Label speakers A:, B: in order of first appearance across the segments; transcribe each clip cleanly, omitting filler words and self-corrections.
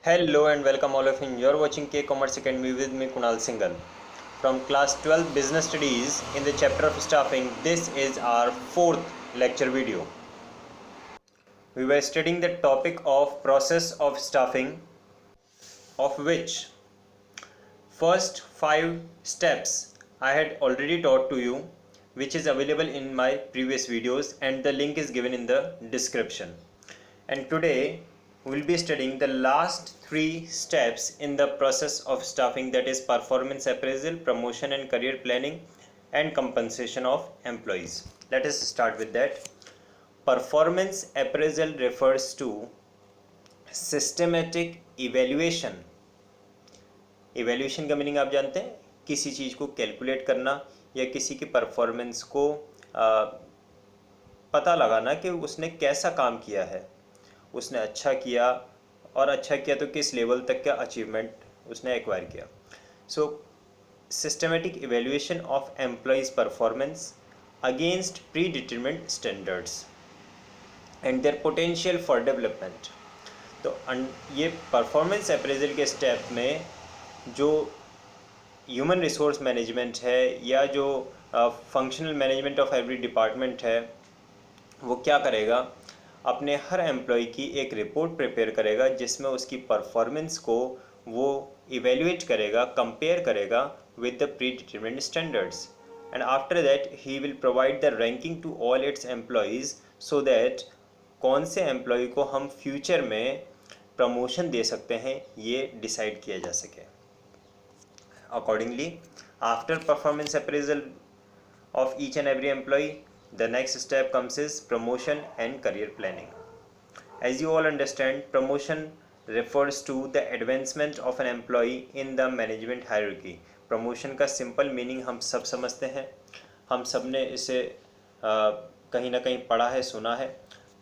A: Hello and welcome all of you. You're watching K Commerce Academy with me Kunal Singhal. From class 12 business studies in the chapter of staffing, this is our fourth lecture video. We were studying the topic of process of staffing, of which first 5 steps I had already taught to you, which is available in my previous videos and the link is given in the description. And today we will be studying the last 3 steps in the process of staffing, that is performance appraisal, promotion and career planning, and compensation of employees. Let us start with that. Performance appraisal refers to systematic evaluation. Evaluation का meaning आप जानते हैं, किसी चीज़ को calculate करना या किसी की परफॉर्मेंस को पता लगाना कि उसने कैसा काम किया है, उसने अच्छा किया और अच्छा किया तो किस लेवल तक का अचीवमेंट उसने एक्वायर किया. So systematic evaluation of employees performance against predetermined standards and their potential for development. तो ये परफॉर्मेंस अप्रेजल के स्टेप में जो ह्यूमन रिसोर्स मैनेजमेंट है या जो functional management of every department है, वो क्या करेगा, अपने हर एम्प्लॉय की एक रिपोर्ट प्रिपेयर करेगा जिसमें उसकी परफॉर्मेंस को वो इवेल्युएट करेगा, कंपेयर करेगा with the pre determined standards. And after that he will provide the ranking to all it's employees so that कौन से एम्प्लॉय को हम फ्यूचर में प्रमोशन दे सकते हैं ये डिसाइड किया जा सके. Accordingly, after performance appraisal of each and every employee, the next step comes is promotion and career planning. As you all understand, promotion refers to the advancement of an employee in the management hierarchy. Promotion का simple meaning हम सब समझते हैं, हम सब ने इसे कहीं ना कहीं पढ़ा है, सुना है.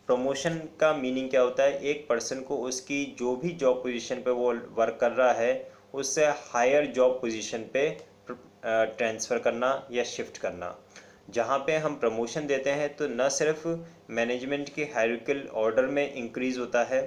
A: प्रमोशन का मीनिंग क्या होता है, एक पर्सन को उसकी जो भी जॉब पोजीशन पे वो वर्क कर रहा है उससे हायर जॉब पोजीशन पे ट्रांसफ़र करना या शिफ्ट करना. जहाँ पे हम प्रमोशन देते हैं तो न सिर्फ मैनेजमेंट के हायरार्किकल ऑर्डर में इंक्रीज़ होता है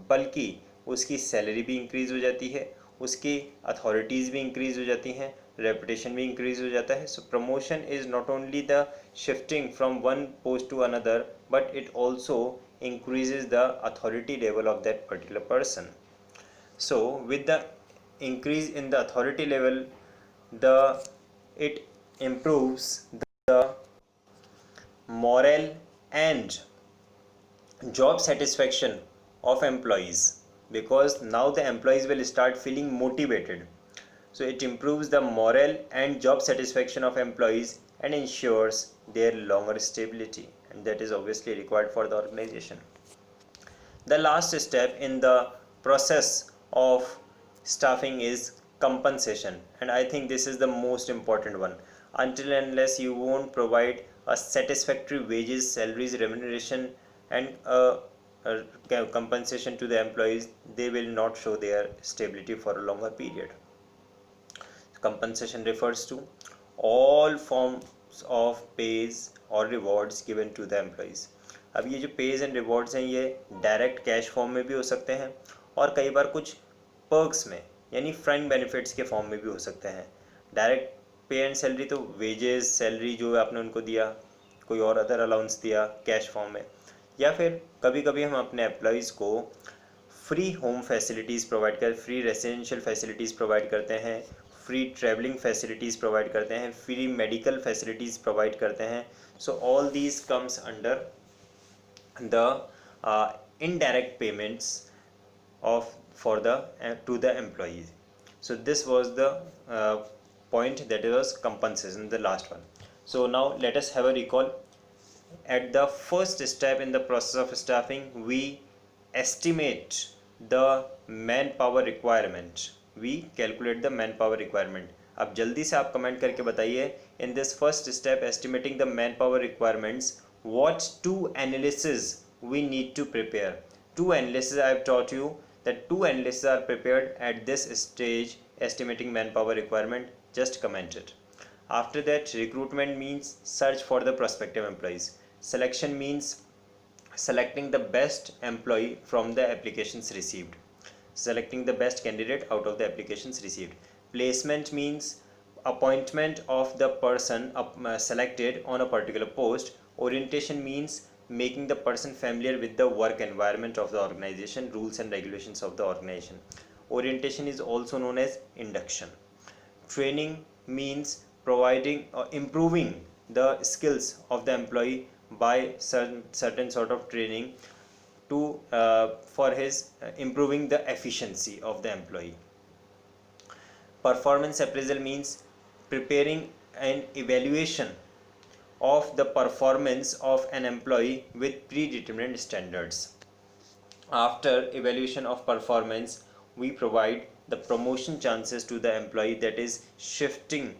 A: बल्कि उसकी सैलरी भी इंक्रीज़ हो जाती है, उसकी अथॉरिटीज़ भी इंक्रीज़ हो जाती हैं, रेपुटेशन भी इंक्रीज़ हो जाता है. So promotion is not only the shifting from one post to another but it also increases the authority level of that particular person. So with the increase in the authority level, it improves the morale and job satisfaction of employees, because now the employees will start feeling motivated. So it improves the morale and job satisfaction of employees and ensures their longer stability, and that is obviously required for the organization. The last step in the process of staffing is compensation, and I think this is the most important one. Until and unless you won't provide a satisfactory wages, salaries, remuneration and compensation to the employees, they will not show their stability for a longer period. Compensation refers to all forms of pays or rewards given to the employees. अब ये जो page and rewards हैं ये direct cash form में भी हो सकते हैं और कई बार कुछ पर्क्स में यानी फ्रेंड बेनिफिट्स के फॉर्म में भी हो सकते हैं. डायरेक्ट पे एंड सैलरी तो वेजेस, सैलरी जो आपने उनको दिया, कोई और अदर अलाउंस दिया कैश फॉर्म में, या फिर कभी कभी हम अपने एम्प्लॉयज़ को फ्री होम फैसिलिटीज़ प्रोवाइड कर, फ्री रेजिडेंशियल फैसिलिटीज़ प्रोवाइड करते हैं, फ्री ट्रैवलिंग फैसिलिटीज़ प्रोवाइड करते हैं, फ्री मेडिकल फैसिलिटीज़ प्रोवाइड करते हैं. So all these comes under the indirect payments of for the to the employees. So this was the point, that was compensation, the last one. So now let us have a recall. At the first step in the process of staffing, we estimate the manpower requirement, we calculate the manpower requirement. अब जल्दी से आप comment करके बताइए, in this first step estimating the manpower requirements, what two analysis we need to prepare. Two analysis I have taught you that two analysis are prepared at this stage estimating manpower requirement. Just comment it. After that, recruitment means search for the prospective employees. Selection means selecting the best employee from the applications received. selecting the best candidate out of the applications received. Placement means appointment of the person selected on a particular post. Orientation means making the person familiar with the work environment of the organization, rules and regulations of the organization. Orientation is also known as induction. Training means providing or improving the skills of the employee by certain sort of training to for his improving the efficiency of the employee. Performance appraisal means preparing an evaluation of the performance of an employee with predetermined standards. After evaluation of performance, we provide the promotion chances to the employee, that is shifting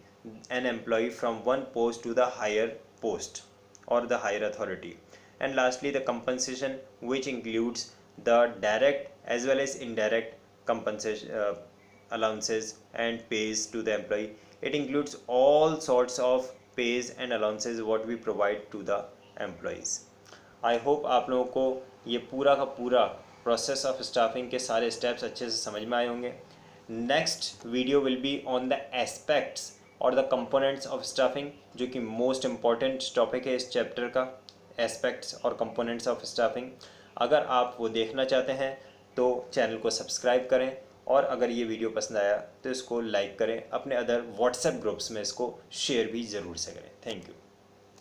A: an employee from one post to the higher post or the higher authority. And lastly, the compensation, which includes the direct as well as indirect compensation, allowances and pays to the employee. It includes all sorts of pays and allowances what we provide to the employees. I hope आप लोगों को ये पूरा का पूरा process of staffing के सारे steps अच्छे से समझ में आए होंगे. Next video will be on the aspects और द कंपोनेंट्स ऑफ स्टाफिंग, जो कि मोस्ट इम्पॉर्टेंट टॉपिक है इस चैप्टर का, एस्पेक्ट्स और कंपोनेंट्स ऑफ स्टाफिंग. अगर आप वो देखना चाहते हैं तो चैनल को सब्सक्राइब करें, और अगर ये वीडियो पसंद आया तो इसको लाइक करें, अपने अदर व्हाट्सएप ग्रुप्स में इसको शेयर भी ज़रूर से करें. Thank you.